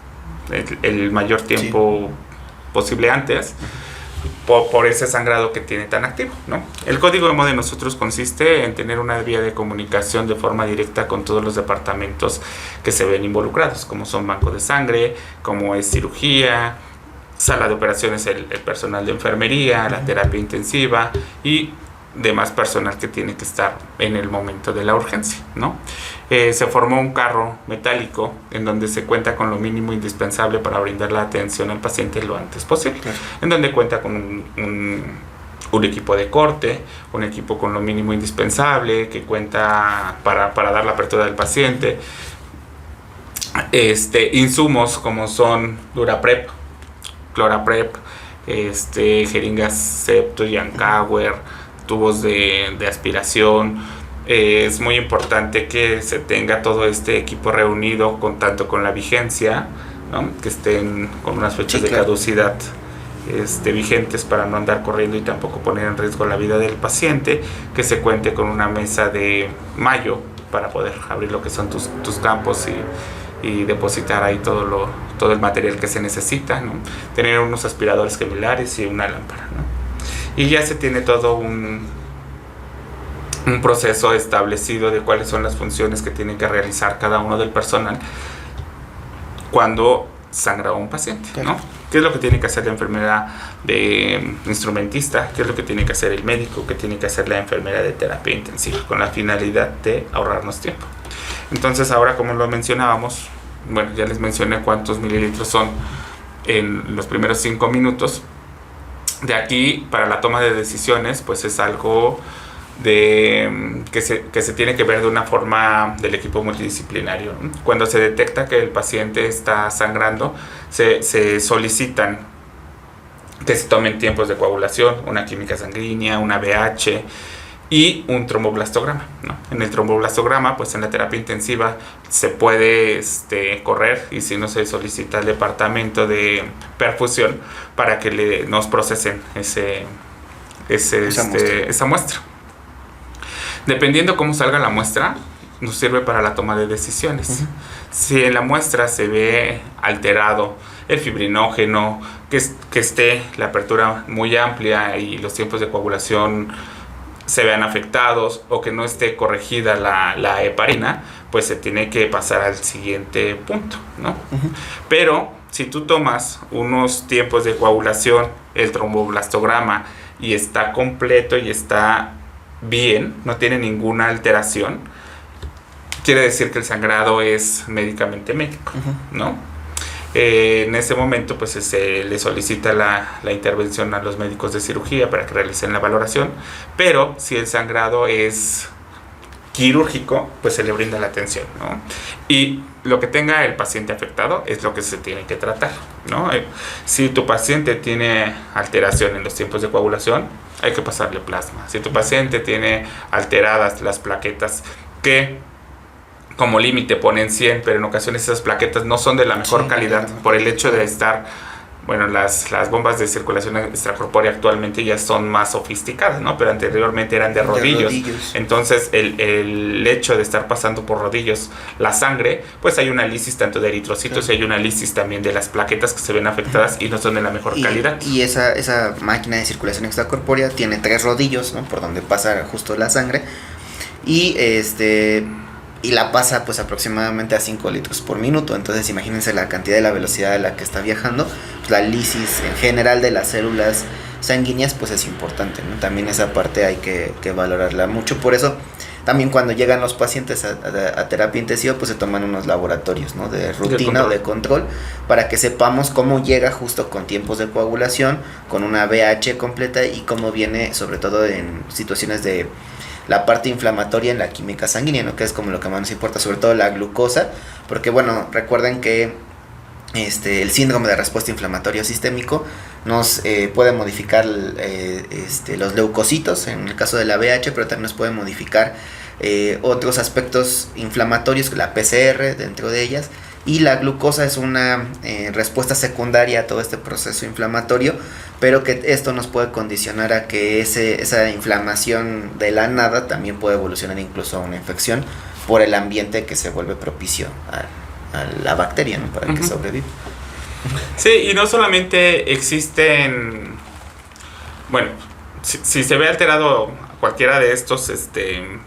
el mayor tiempo posible antes, por ese sangrado que tiene tan activo, ¿no? El código EMO de nosotros consiste en tener una vía de comunicación de forma directa con todos los departamentos que se ven involucrados, como son banco de sangre, como es cirugía, sala de operaciones, el personal de enfermería, la terapia intensiva y demás personal que tiene que estar en el momento de la urgencia, ¿no? Se formó un carro metálico en donde se cuenta con lo mínimo indispensable para brindar la atención al paciente lo antes posible, claro. En donde cuenta con un equipo de corte, un equipo con lo mínimo indispensable, que cuenta para dar la apertura del paciente, insumos como son Duraprep, Cloraprep, jeringas Septo y Ancauer, tubos de aspiración. Es muy importante que se tenga todo este equipo reunido tanto con la vigencia, ¿no? Que estén con unas fechas de caducidad vigentes para no andar corriendo y tampoco poner en riesgo la vida del paciente, que se cuente con una mesa de mallo para poder abrir lo que son tus campos y depositar ahí todo el material que se necesita, ¿no? Tener unos aspiradores capilares y una lámpara, ¿no? Y ya se tiene todo un proceso establecido de cuáles son las funciones que tiene que realizar cada uno del personal cuando sangra a un paciente, Claro. ¿no? ¿Qué es lo que tiene que hacer la enfermera de instrumentista? ¿Qué es lo que tiene que hacer el médico? ¿Qué tiene que hacer la enfermera de terapia intensiva? Con la finalidad de ahorrarnos tiempo. Entonces ahora, como lo mencionábamos, bueno, ya les mencioné cuántos mililitros son en los primeros 5 minutos. De aquí, para la toma de decisiones, pues es algo que se tiene que ver de una forma del equipo multidisciplinario, ¿no? Cuando se detecta que el paciente está sangrando, se solicitan que se tomen tiempos de coagulación, una química sanguínea, una BH y un tromboblastograma, ¿no? En el tromboblastograma, pues en la terapia intensiva se puede correr, y si no, se solicita al departamento de perfusión para que nos procesen esa muestra. Dependiendo cómo salga la muestra, nos sirve para la toma de decisiones. Uh-huh. Si en la muestra se ve alterado el fibrinógeno, que esté la apertura muy amplia y los tiempos de coagulación se vean afectados, o que no esté corregida la heparina, pues se tiene que pasar al siguiente punto, ¿no? Uh-huh. Pero si tú tomas unos tiempos de coagulación, el tromboblastograma, y está completo y está bien, no tiene ninguna alteración, quiere decir que el sangrado es médicamente médico, uh-huh. ¿no? En ese momento, pues se le solicita la intervención a los médicos de cirugía para que realicen la valoración, pero si el sangrado es quirúrgico, pues se le brinda la atención, ¿no? Y lo que tenga el paciente afectado es lo que se tiene que tratar, ¿no? Si tu paciente tiene alteración en los tiempos de coagulación, hay que pasarle plasma. Si tu paciente tiene alteradas las plaquetas, que como límite ponen 100, pero en ocasiones esas plaquetas no son de la mejor calidad, por el hecho de estar, bueno, las bombas de circulación extracorpórea actualmente ya son más sofisticadas, ¿no? Pero anteriormente eran de rodillos. Entonces el hecho de estar pasando por rodillos la sangre, pues hay una lisis tanto de eritrocitos, y hay una lisis también de las plaquetas que se ven afectadas y no son de la mejor calidad. Y esa máquina de circulación extracorpórea tiene 3 rodillos, ¿no? Por donde pasa justo la sangre, y la pasa pues aproximadamente a 5 litros por minuto. Entonces imagínense la cantidad de la velocidad a la que está viajando. Pues la lisis en general de las células sanguíneas pues es importante, ¿no? También esa parte hay que valorarla mucho. Por eso también cuando llegan los pacientes a terapia intensiva, pues se toman unos laboratorios, ¿no? De rutina o de control, para que sepamos cómo llega justo con tiempos de coagulación, con una BH completa, y cómo viene sobre todo en situaciones de la parte inflamatoria en la química sanguínea, ¿no? Que es como lo que más nos importa, sobre todo la glucosa, porque bueno, recuerden que el síndrome de respuesta inflamatorio sistémico nos puede modificar los leucocitos en el caso de la VH, pero también nos puede modificar otros aspectos inflamatorios, la PCR dentro de ellas, y la glucosa es una respuesta secundaria a todo este proceso inflamatorio, pero que esto nos puede condicionar a que esa inflamación de la nada también puede evolucionar incluso a una infección por el ambiente que se vuelve propicio a la bacteria, ¿no? Para que sobreviva. Sí, y no solamente existen, bueno, si se ve alterado cualquiera de estos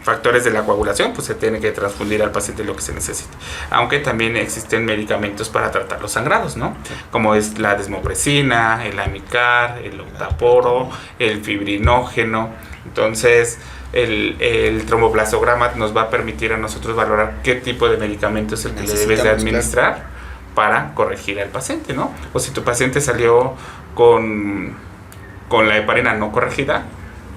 factores de la coagulación, pues se tiene que transfundir al paciente lo que se necesite. Aunque también existen medicamentos para tratar los sangrados, ¿no? Sí. Como es la desmopresina, el amicar, el octaporo, el fibrinógeno. Entonces, el tromboblastograma nos va a permitir a nosotros valorar qué tipo de medicamento es el que le debes de administrar para corregir al paciente, ¿no? O si tu paciente salió con la heparina no corregida,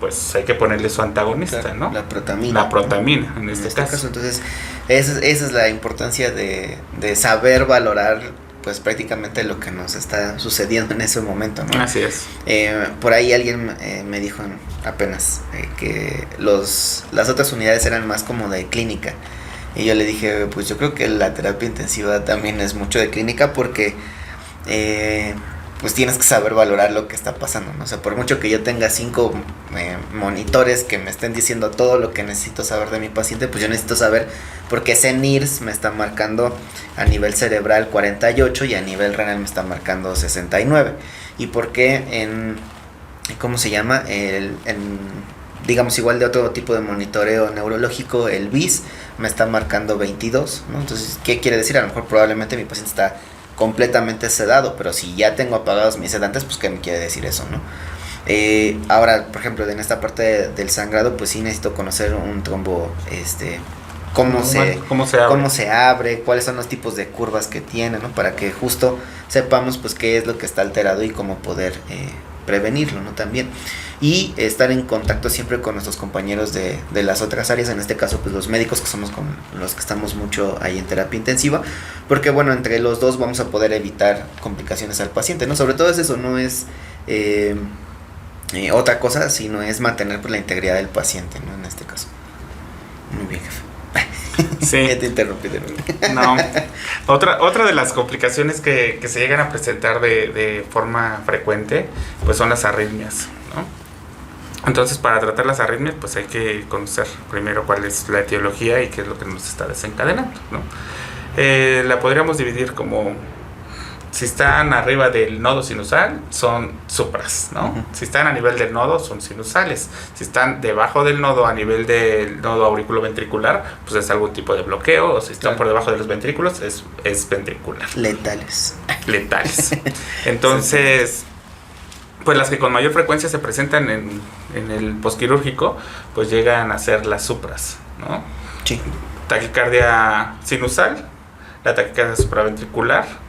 pues hay que ponerle su antagonista, claro, ¿no? La protamina. La protamina, en este caso. Entonces, esa es la importancia de saber valorar, pues prácticamente lo que nos está sucediendo en ese momento, ¿no? Así es. Por ahí alguien me dijo apenas que las otras unidades eran más como de clínica. Y yo le dije, pues yo creo que la terapia intensiva también es mucho de clínica, porque pues tienes que saber valorar lo que está pasando, ¿no? O sea, por mucho que yo tenga 5 monitores que me estén diciendo todo lo que necesito saber de mi paciente, pues yo necesito saber por qué ese NIRS me está marcando a nivel cerebral 48 y a nivel renal me está marcando 69. Y por qué ¿cómo se llama? Digamos, igual de otro tipo de monitoreo neurológico, el BIS me está marcando 22, ¿no? Entonces, ¿qué quiere decir? A lo mejor probablemente mi paciente está completamente sedado, pero si ya tengo apagados mis sedantes, pues ¿qué me quiere decir eso, no? Ahora, por ejemplo, en esta parte del sangrado, pues sí necesito conocer un trombo, cómo se abre, cuáles son los tipos de curvas que tiene, ¿no? Para que justo sepamos pues qué es lo que está alterado y cómo poder prevenirlo, ¿no? También. Y estar en contacto siempre con nuestros compañeros de las otras áreas, en este caso pues los médicos, que somos con los que estamos mucho ahí en terapia intensiva, porque bueno, entre los dos vamos a poder evitar complicaciones al paciente, ¿no? Sobre todo es eso, no es otra cosa, sino es mantener pues la integridad del paciente, ¿no? En este caso. Muy bien, jefe. Sí. Ya te interrumpí de nuevo. No. Otra de las complicaciones que se llegan a presentar de forma frecuente, pues son las arritmias, ¿no? Entonces, para tratar las arritmias, pues hay que conocer primero cuál es la etiología y qué es lo que nos está desencadenando, ¿no? La podríamos dividir como: si están arriba del nodo sinusal, son supras, ¿no? Uh-huh. Si están a nivel del nodo, son sinusales. Si están debajo del nodo, a nivel del nodo auriculoventricular, pues es algún tipo de bloqueo. O si están por debajo de los ventrículos, es ventricular. Letales. Entonces, pues las que con mayor frecuencia se presentan en el posquirúrgico, pues llegan a ser las supras, ¿no? Sí. Taquicardia sinusal, la taquicardia supraventricular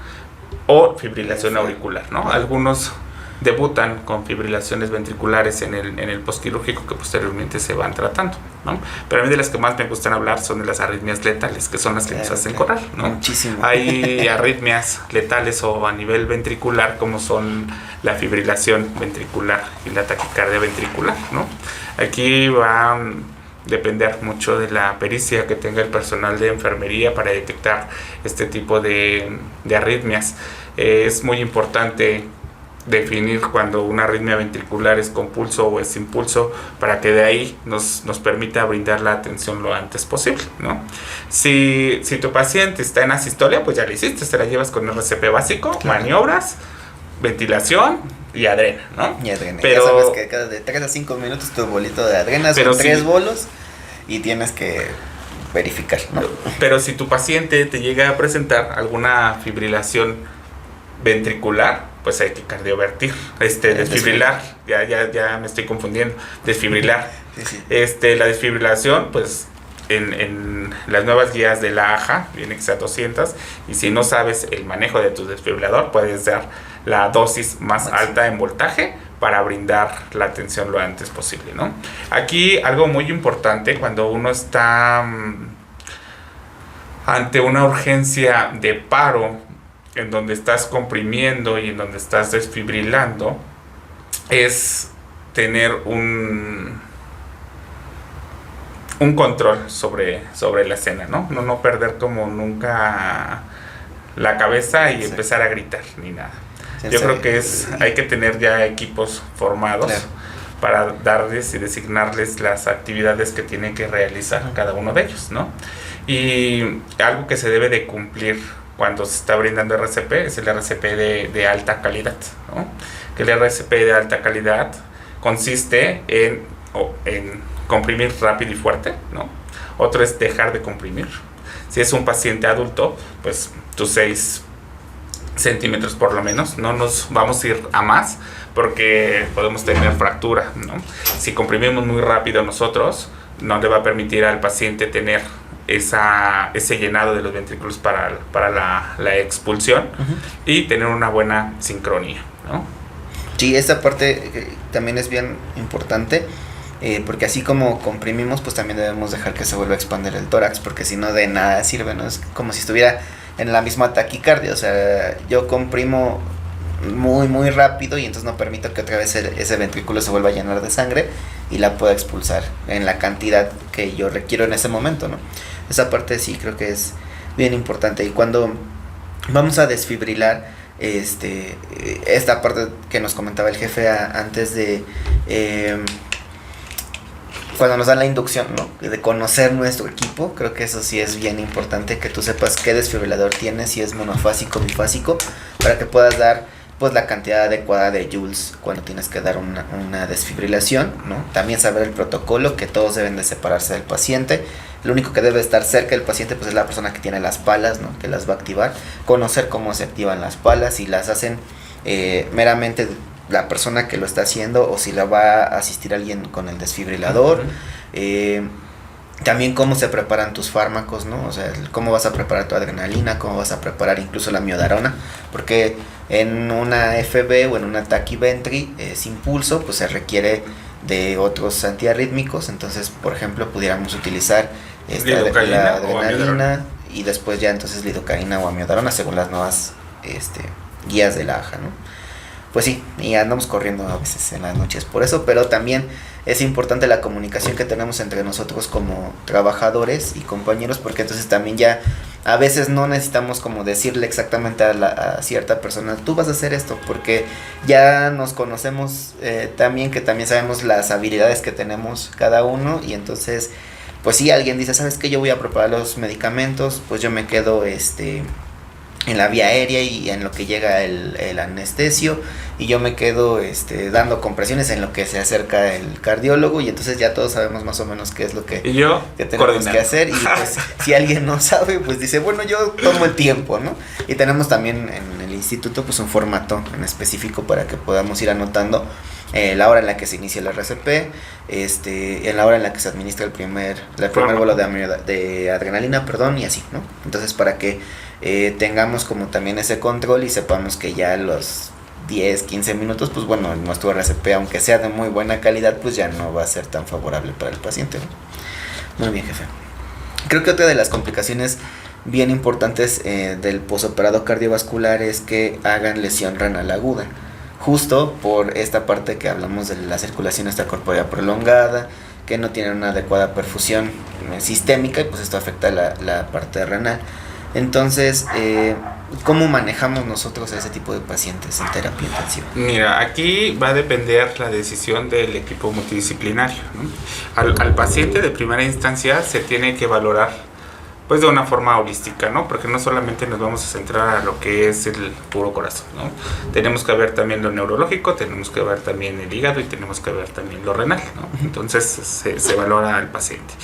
o fibrilación auricular, ¿no? Algunos debutan con fibrilaciones ventriculares en el posquirúrgico, que posteriormente se van tratando, ¿no? Pero a mí de las que más me gustan hablar son de las arritmias letales, que son las que nos hacen correr, ¿no? Muchísimo. Hay arritmias letales o a nivel ventricular, como son la fibrilación ventricular y la taquicardia ventricular, ¿no? Aquí va a depender mucho de la pericia que tenga el personal de enfermería para detectar este tipo de arritmias. Es muy importante definir cuando una arritmia ventricular es con pulso o es sin pulso, para que de ahí nos permita brindar la atención lo antes posible, ¿no? Si tu paciente está en asistolia, pues ya le hiciste, te la llevas con RCP básico, claro. Maniobras, ventilación y adrena, ¿no? Y adrena. Pero, ya sabes que cada de 3 a 5 minutos tu bolito de adrena son 3 bolos y tienes que verificar, ¿no? Pero si tu paciente te llega a presentar alguna fibrilación ventricular, pues hay que cardiovertir, desfibrilar, ya me estoy confundiendo, desfibrilar. Sí. La desfibrilación, pues en las nuevas guías de la AJA viene que sea 200, y si no sabes el manejo de tu desfibrilador, puedes dar la dosis más alta en voltaje para brindar la atención lo antes posible, ¿no? Aquí algo muy importante cuando uno está ante una urgencia de paro, en donde estás comprimiendo y en donde estás desfibrilando, es tener un control sobre la escena, ¿no? No perder como nunca la cabeza y empezar a gritar ni nada. Yo creo que hay que tener ya equipos formados, claro, para darles y designarles las actividades que tienen que realizar cada uno de ellos, ¿no? Y algo que se debe de cumplir cuando se está brindando RCP es el RCP de alta calidad, ¿no? Que el RCP de alta calidad consiste en comprimir rápido y fuerte, ¿no? Otro es dejar de comprimir. Si es un paciente adulto, pues tus 6 centímetros por lo menos, no nos vamos a ir a más porque podemos tener fractura, ¿no? Si comprimimos muy rápido nosotros, no le va a permitir al paciente tener ese llenado de los ventrículos para la expulsión, uh-huh, y tener una buena sincronía, ¿no? Sí, esta parte también es bien importante, porque así como comprimimos, pues también debemos dejar que se vuelva a expandir el tórax, porque si no de nada sirve, ¿no? Es como si estuviera en la misma taquicardia, o sea, yo comprimo muy muy rápido y entonces no permito que otra vez ese ventrículo se vuelva a llenar de sangre y la pueda expulsar en la cantidad que yo requiero en ese momento, ¿no? Esa parte sí creo que es bien importante. Y cuando vamos a desfibrilar, esta parte que nos comentaba el jefe antes de cuando nos dan la inducción, ¿no? De conocer nuestro equipo, creo que eso sí es bien importante, que tú sepas qué desfibrilador tienes, si es monofásico o bifásico, para que puedas dar pues la cantidad adecuada de joules cuando tienes que dar una desfibrilación, ¿no? También saber el protocolo, que todos deben de separarse del paciente, lo único que debe estar cerca del paciente pues es la persona que tiene las palas, ¿no? Que las va a activar, conocer cómo se activan las palas, si las hacen meramente la persona que lo está haciendo o si la va a asistir alguien con el desfibrilador. También cómo se preparan tus fármacos, ¿no? O sea, cómo vas a preparar tu adrenalina, cómo vas a preparar incluso la miodarona, porque en una FB o en una tachiventry sin pulso, pues se requiere de otros antiarrítmicos. Entonces, por ejemplo, pudiéramos utilizar la adrenalina y después ya entonces lidocaína o amiodarona según las nuevas guías de la AJA, ¿no? Pues sí, y andamos corriendo a veces en las noches por eso, pero también es importante la comunicación que tenemos entre nosotros como trabajadores y compañeros, porque entonces también ya a veces no necesitamos como decirle exactamente a cierta persona, tú vas a hacer esto, porque ya nos conocemos también, que también sabemos las habilidades que tenemos cada uno, y entonces pues si alguien dice, ¿sabes qué? Yo voy a preparar los medicamentos, pues yo me quedo en la vía aérea y en lo que llega el anestesio, y yo me quedo dando compresiones en lo que se acerca el cardiólogo, y entonces ya todos sabemos más o menos qué es lo que tenemos que hacer, y pues si alguien no sabe, pues dice, bueno, yo tomo el tiempo, ¿no? Y tenemos también en el instituto pues un formato en específico para que podamos ir anotando la hora en la que se inicia el RCP, en la hora en la que se administra el primer vuelo de adrenalina, y así, ¿no? Entonces para que tengamos como también ese control y sepamos que ya los 10, 15 minutos, pues bueno, nuestro RCP, aunque sea de muy buena calidad, pues ya no va a ser tan favorable para el paciente, ¿no? Muy bien, jefe. Creo que otra de las complicaciones bien importantes del posoperado cardiovascular es que hagan lesión renal aguda, justo por esta parte que hablamos de la circulación extracorpórea prolongada, que no tienen una adecuada perfusión sistémica, y pues esto afecta la parte renal. Entonces, ¿cómo manejamos nosotros a ese tipo de pacientes en terapia intensiva? Mira, aquí va a depender la decisión del equipo multidisciplinario, ¿no? Al paciente de primera instancia se tiene que valorar pues de una forma holística, ¿no? Porque no solamente nos vamos a centrar a lo que es el puro corazón, ¿no? Tenemos que ver también lo neurológico, tenemos que ver también el hígado y tenemos que ver también lo renal, ¿no? Entonces se valora al paciente.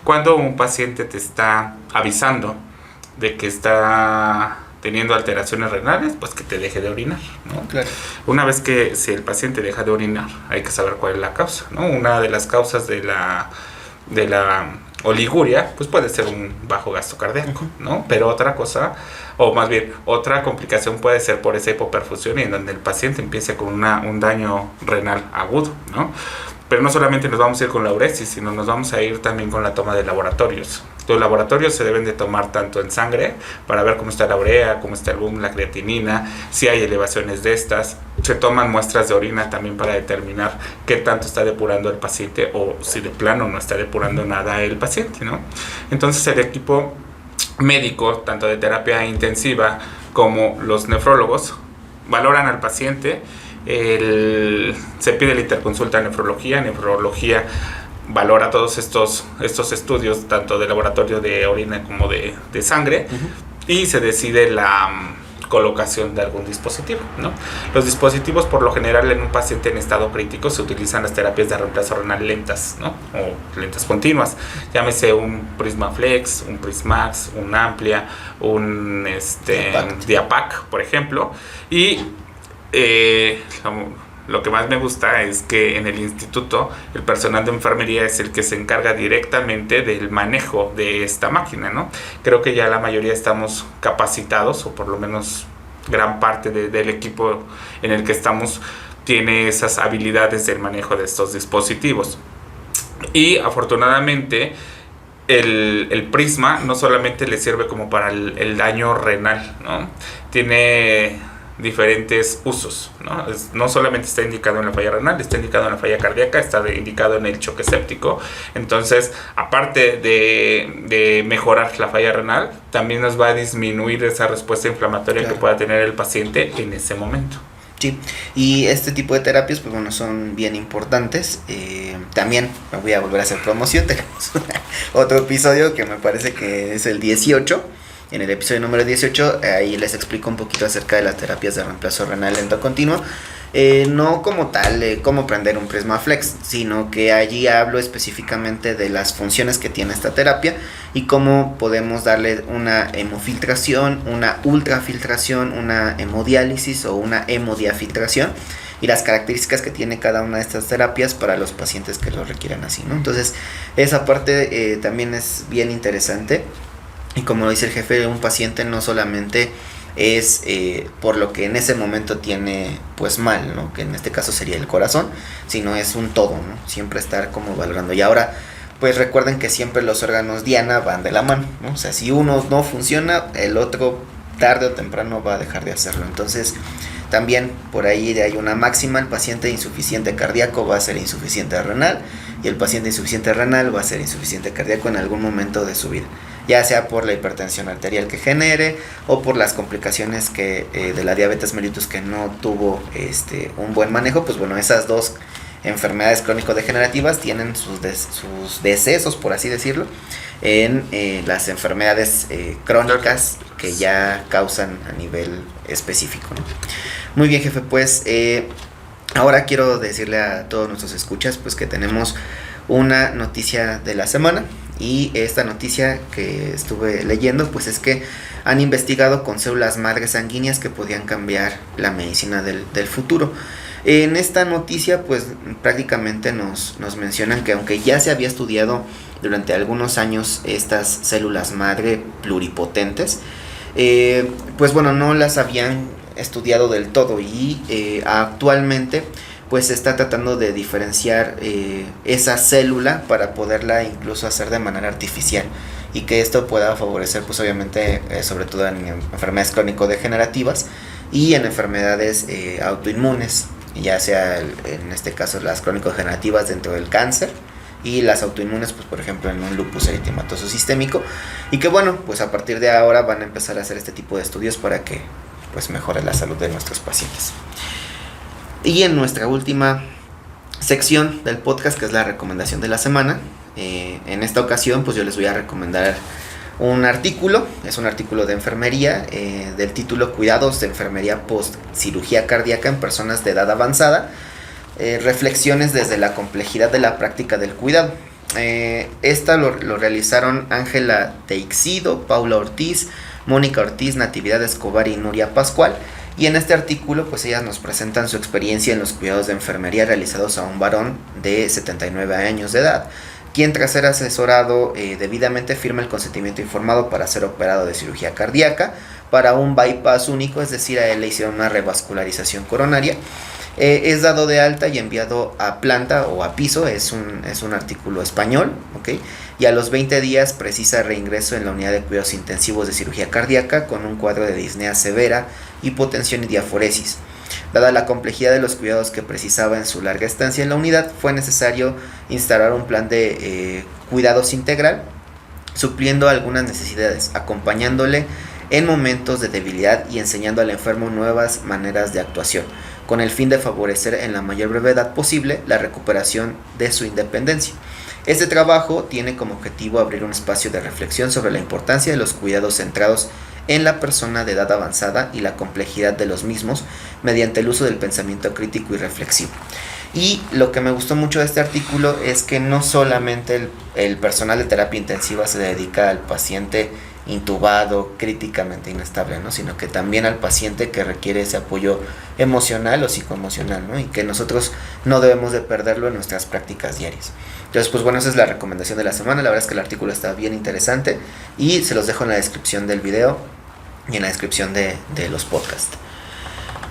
Cuando un paciente te está avisando de que está teniendo alteraciones renales, pues que te deje de orinar, ¿no? Claro. Una vez que si el paciente deja de orinar, hay que saber cuál es la causa, ¿no? Una de las causas de la oliguria, pues puede ser un bajo gasto cardíaco, ¿no? Pero otra cosa, o más bien otra complicación puede ser por esa hipoperfusión, y en donde el paciente empiece con un daño renal agudo, ¿no? Pero no solamente nos vamos a ir con la uresis, sino nos vamos a ir también con la toma de laboratorios. Los laboratorios se deben de tomar tanto en sangre para ver cómo está la urea, cómo está el boom, la creatinina, si hay elevaciones de estas. Se toman muestras de orina también para determinar qué tanto está depurando el paciente, o si de plano no está depurando nada el paciente, ¿no? Entonces el equipo médico, tanto de terapia intensiva como los nefrólogos, valoran al paciente. Se pide la interconsulta a nefrología valora todos estos estudios, tanto de laboratorio de orina como de sangre, y se decide la colocación de algún dispositivo, ¿no? Los dispositivos, por lo general, en un paciente en estado crítico se utilizan las terapias de reemplazo renal lentas, ¿no? O lentas continuas, llámese un Prismaflex, un Prismax, un Amplia, un Diapac, por ejemplo. Y lo que más me gusta es que en el instituto el personal de enfermería es el que se encarga directamente del manejo de esta máquina, ¿no? Creo que ya la mayoría estamos capacitados, o por lo menos gran parte del equipo en el que estamos tiene esas habilidades del manejo de estos dispositivos. Y afortunadamente el Prisma no solamente le sirve como para el daño renal, ¿no? Tiene diferentes usos, ¿no? No solamente está indicado en la falla renal, está indicado en la falla cardíaca, está indicado en el choque séptico. Entonces, aparte de mejorar la falla renal, también nos va a disminuir esa respuesta inflamatoria que pueda tener el paciente en ese momento. Sí, y este tipo de terapias, pues bueno, son bien importantes. También me voy a volver a hacer promoción. Tenemos otro episodio que me parece que es el 18. En el episodio número 18, ahí les explico un poquito acerca de las terapias de reemplazo renal lento continuo. No como tal, cómo prender un PrismaFlex, sino que allí hablo específicamente de las funciones que tiene esta terapia y cómo podemos darle una hemofiltración, una ultrafiltración, una hemodiálisis o una hemodiafiltración, y las características que tiene cada una de estas terapias para los pacientes que lo requieran así, ¿no? Entonces, esa parte también es bien interesante. Y como lo dice el jefe, un paciente no solamente es por lo que en ese momento tiene pues mal, ¿no? Que en este caso sería el corazón, sino es un todo, ¿no? Siempre estar como valorando. Y ahora, pues recuerden que siempre los órganos diana van de la mano, ¿no? O sea, si uno no funciona, el otro tarde o temprano va a dejar de hacerlo. Entonces, también por ahí hay una máxima: el paciente insuficiente cardíaco va a ser insuficiente renal, y el paciente insuficiente renal va a ser insuficiente cardíaco en algún momento de su vida, ya sea por la hipertensión arterial que genere o por las complicaciones que de la diabetes mellitus que no tuvo un buen manejo. Pues bueno, esas dos enfermedades crónico-degenerativas tienen sus decesos, por así decirlo, en las enfermedades crónicas que ya causan a nivel específico, ¿no? Muy bien, jefe, pues ahora quiero decirle a todos nuestros escuchas pues que tenemos una noticia de la semana. Y esta noticia que estuve leyendo pues es que han investigado con células madres sanguíneas que podían cambiar la medicina del futuro. En esta noticia pues prácticamente nos mencionan que aunque ya se había estudiado durante algunos años estas células madre pluripotentes, pues bueno, no las habían estudiado del todo, y actualmente pues se está tratando de diferenciar esa célula para poderla incluso hacer de manera artificial, y que esto pueda favorecer pues obviamente sobre todo en enfermedades crónico-degenerativas y en enfermedades autoinmunes, ya sea en este caso las crónico-degenerativas dentro del cáncer, y las autoinmunes pues por ejemplo en un lupus eritematoso sistémico, y que bueno, pues a partir de ahora van a empezar a hacer este tipo de estudios para que pues mejore la salud de nuestros pacientes. Y en nuestra última sección del podcast, que es la recomendación de la semana, en esta ocasión pues yo les voy a recomendar un artículo. Es un artículo de enfermería del título Cuidados de enfermería post cirugía cardíaca en personas de edad avanzada, reflexiones desde la complejidad de la práctica del cuidado. Esta lo realizaron Ángela Teixido, Paula Ortiz, Mónica Ortiz, Natividad Escobar y Nuria Pascual. Y en este artículo pues ellas nos presentan su experiencia en los cuidados de enfermería realizados a un varón de 79 años de edad, quien tras ser asesorado debidamente firma el consentimiento informado para ser operado de cirugía cardíaca para un bypass único, es decir, a él le hicieron una revascularización coronaria. Es dado de alta y enviado a planta o a piso. Es un artículo español, ¿ok? Y a los 20 días precisa reingreso en la unidad de cuidados intensivos de cirugía cardíaca con un cuadro de disnea severa, hipotensión y diaforesis. Dada la complejidad de los cuidados que precisaba en su larga estancia en la unidad, fue necesario instaurar un plan de cuidados integral, supliendo algunas necesidades, acompañándole en momentos de debilidad y enseñando al enfermo nuevas maneras de actuación, con el fin de favorecer en la mayor brevedad posible la recuperación de su independencia. Este trabajo tiene como objetivo abrir un espacio de reflexión sobre la importancia de los cuidados centrados en la persona de edad avanzada y la complejidad de los mismos mediante el uso del pensamiento crítico y reflexivo. Y lo que me gustó mucho de este artículo es que no solamente el personal de terapia intensiva se dedica al paciente intubado, críticamente inestable, ¿no? Sino que también al paciente que requiere ese apoyo emocional o psicoemocional, ¿no? Y que nosotros no debemos de perderlo en nuestras prácticas diarias. Entonces, pues bueno, esa es la recomendación de la semana. La verdad es que el artículo está bien interesante y se los dejo en la descripción del video y en la descripción de los podcasts.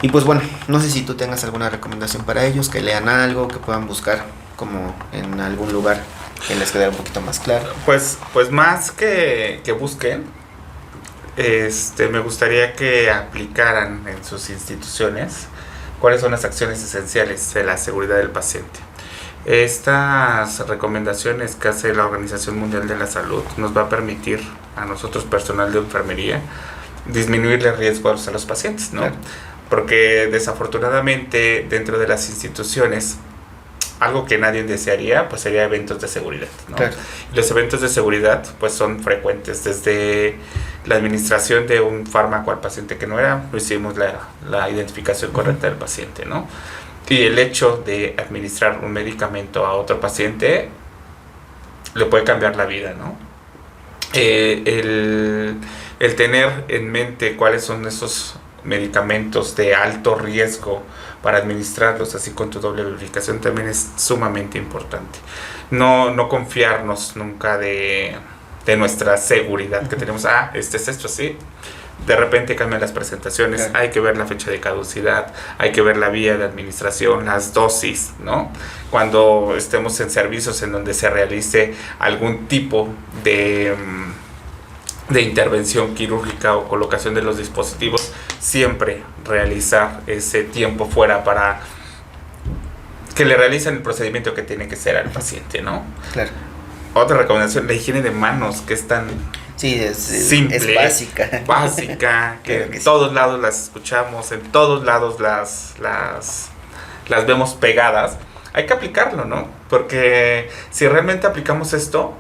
Y pues bueno, no sé si tú tengas alguna recomendación para ellos, que lean algo, que puedan buscar como en algún lugar que les quede un poquito más claro. Pues más que busquen, me gustaría que aplicaran en sus instituciones cuáles son las acciones esenciales de la seguridad del paciente. Estas recomendaciones que hace la Organización Mundial de la Salud nos va a permitir a nosotros, personal de enfermería, disminuirle riesgos a los pacientes, ¿no? Claro. Porque desafortunadamente dentro de las instituciones algo que nadie desearía pues sería eventos de seguridad, ¿no? Claro. Y los eventos de seguridad pues son frecuentes, desde la administración de un fármaco al paciente que no era, no hicimos la identificación correcta del paciente, ¿no? Y el hecho de administrar un medicamento a otro paciente le puede cambiar la vida, ¿no? El tener en mente cuáles son esos medicamentos de alto riesgo para administrarlos así con tu doble verificación también es sumamente importante. No confiarnos nunca de nuestra seguridad que tenemos. Es esto, sí. De repente cambian las presentaciones, claro. Hay que ver la fecha de caducidad, hay que ver la vía de administración, las dosis, ¿no? Cuando estemos en servicios en donde se realice algún tipo de intervención quirúrgica o colocación de los dispositivos, siempre realizar ese tiempo fuera para que le realicen el procedimiento que tiene que ser al paciente, ¿no? Claro. Otra recomendación, la higiene de manos, que es tan simple, es básica. Básica, que en todos lados las escuchamos, en todos lados las vemos pegadas. Hay que aplicarlo, ¿no? Porque si realmente aplicamos esto,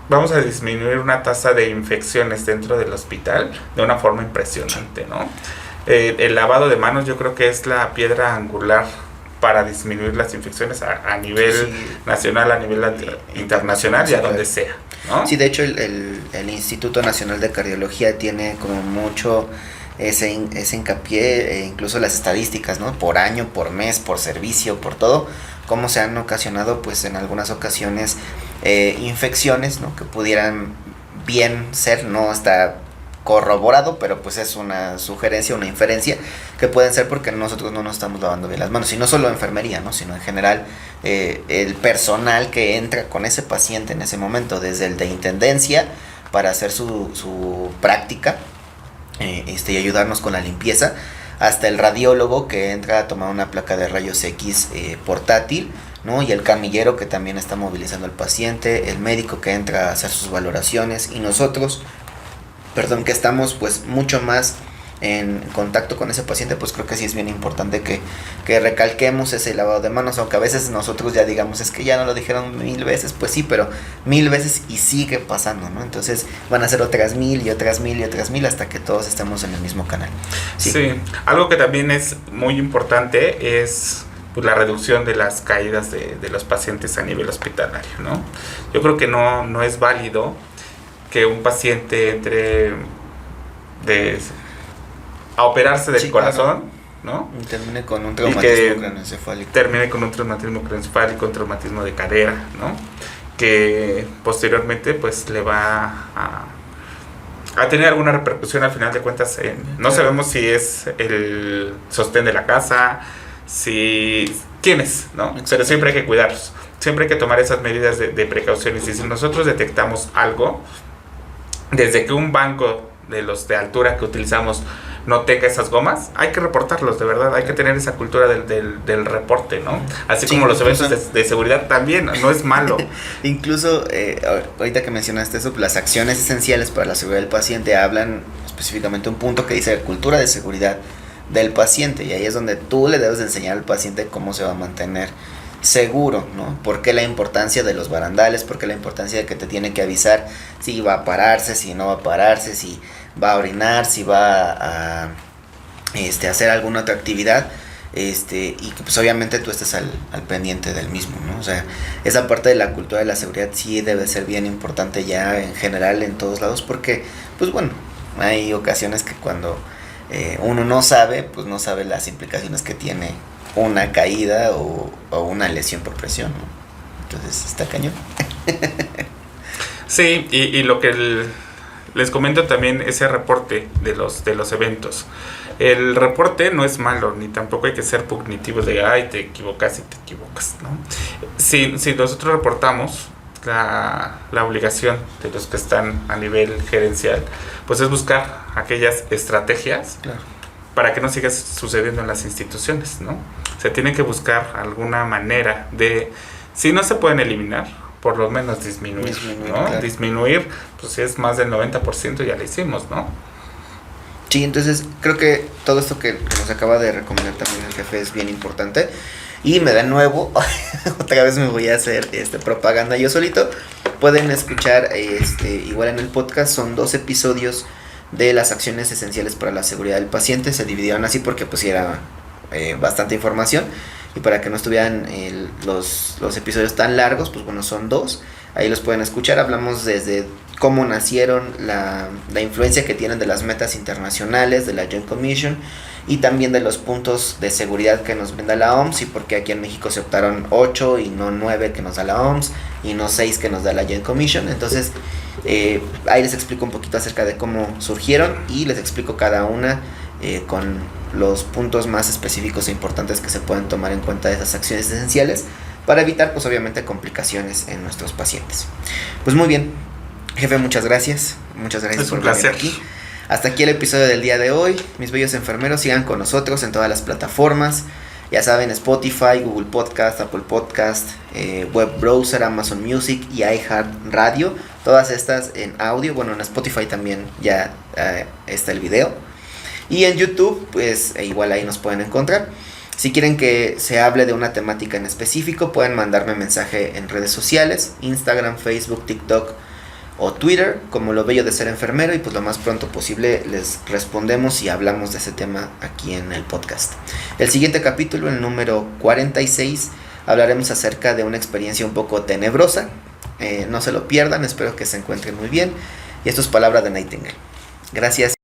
vamos a disminuir una tasa de infecciones dentro del hospital de una forma impresionante, ¿no? El lavado de manos yo creo que es la piedra angular para disminuir las infecciones a nivel nacional, a nivel internacional y a donde sea, ¿no? Sí, de hecho el Instituto Nacional de Cardiología tiene como mucho ese hincapié, incluso las estadísticas, ¿no? Por año, por mes, por servicio, por todo, cómo se han ocasionado pues en algunas ocasiones infecciones, ¿no? Que pudieran bien ser, no está corroborado, pero pues es una sugerencia, una inferencia, que pueden ser porque nosotros no nos estamos lavando bien las manos, y no solo enfermería, ¿no? Sino en general el personal que entra con ese paciente en ese momento, desde el de intendencia para hacer su práctica y ayudarnos con la limpieza, hasta el radiólogo que entra a tomar una placa de rayos X portátil, ¿no? Y el camillero que también está movilizando al paciente, el médico que entra a hacer sus valoraciones, y nosotros, que estamos pues mucho más en contacto con ese paciente, pues creo que sí es bien importante que recalquemos ese lavado de manos, aunque a veces nosotros ya digamos, es que ya no lo dijeron 1000 veces, pues sí, pero 1000 veces y sigue pasando, ¿no? Entonces van a ser otras 1000 y otras 1000 y otras 1000 hasta que todos estemos en el mismo canal. Sí, algo que también es muy importante es pues la reducción de las caídas de los pacientes a nivel hospitalario, ¿no? Yo creo que no es válido que un paciente entre a operarse del corazón, ¿no? Y termine con un traumatismo craneoencefálico. Termine con un traumatismo craneoencefálico, un traumatismo de cadera, ¿no? Que posteriormente pues le va a tener alguna repercusión al final de cuentas. No sabemos si es el sostén de la casa, quién es, ¿no? Pero siempre hay que cuidarlos. Siempre hay que tomar esas medidas de precauciones. Y si nosotros detectamos algo, desde que un banco de los de altura que utilizamos no tenga esas gomas, hay que reportarlos, de verdad, hay que tener esa cultura del reporte, ¿no? Así como los eventos de seguridad también, no es malo. Incluso, ahorita que mencionaste eso, las acciones esenciales para la seguridad del paciente hablan específicamente un punto que dice cultura de seguridad del paciente, y ahí es donde tú le debes de enseñar al paciente cómo se va a mantener seguro, ¿no? ¿Por qué la importancia de los barandales? ¿Por qué la importancia de que te tiene que avisar si va a pararse, si no va a pararse, si va a orinar, si va a hacer alguna otra actividad? Y que pues obviamente tú estés al pendiente del mismo, ¿no? O sea, esa parte de la cultura de la seguridad sí debe ser bien importante ya en general en todos lados, porque pues bueno, hay ocasiones que cuando uno no sabe, pues no sabe las implicaciones que tiene una caída o una lesión por presión, ¿no? Entonces está cañón. Sí, y lo que les comento también, ese reporte de los eventos. El reporte no es malo, ni tampoco hay que ser punitivos de ay, te equivocas y te equivocas, ¿no? Si nosotros reportamos, la obligación de los que están a nivel gerencial, pues es buscar aquellas estrategias, claro, para que no siga sucediendo en las instituciones, ¿no? Se tiene que buscar alguna manera de, si no se pueden eliminar, por lo menos disminuir, ¿no? Claro. Disminuir, pues si es más del 90% ya lo hicimos, ¿no? Sí, entonces creo que todo esto que nos acaba de recomendar también el jefe es bien importante. Y me da nuevo, otra vez me voy a hacer propaganda yo solito. Pueden escuchar igual en el podcast, son 2 episodios de las acciones esenciales para la seguridad del paciente. Se dividieron así porque pues era bastante información, y para que no estuvieran los episodios tan largos, pues bueno, son 2. Ahí los pueden escuchar. Hablamos desde cómo nacieron, la influencia que tienen de las metas internacionales, de la Joint Commission, y también de los puntos de seguridad que nos brinda la OMS, y por qué aquí en México se optaron 8 y no 9 que nos da la OMS, y no 6 que nos da la Joint Commission. Entonces ahí les explico un poquito acerca de cómo surgieron, y les explico cada una con los puntos más específicos e importantes que se pueden tomar en cuenta de esas acciones esenciales, para evitar pues obviamente complicaciones en nuestros pacientes. Pues muy bien, jefe, muchas gracias Es por un placer. venir aquí. Hasta aquí el episodio del día de hoy. Mis bellos enfermeros, sigan con nosotros en todas las plataformas. Ya saben, Spotify, Google Podcast, Apple Podcast, Web Browser, Amazon Music y iHeartRadio. Todas estas en audio. Bueno, en Spotify también ya está el video. Y en YouTube, pues igual ahí nos pueden encontrar. Si quieren que se hable de una temática en específico, pueden mandarme mensaje en redes sociales, Instagram, Facebook, TikTok o Twitter, como Lo Bello de Ser Enfermero, y pues lo más pronto posible les respondemos y hablamos de ese tema aquí en el podcast. El siguiente capítulo, el número 46, hablaremos acerca de una experiencia un poco tenebrosa. No se lo pierdan, espero que se encuentren muy bien. Y esto es Palabra de Nightingale. Gracias.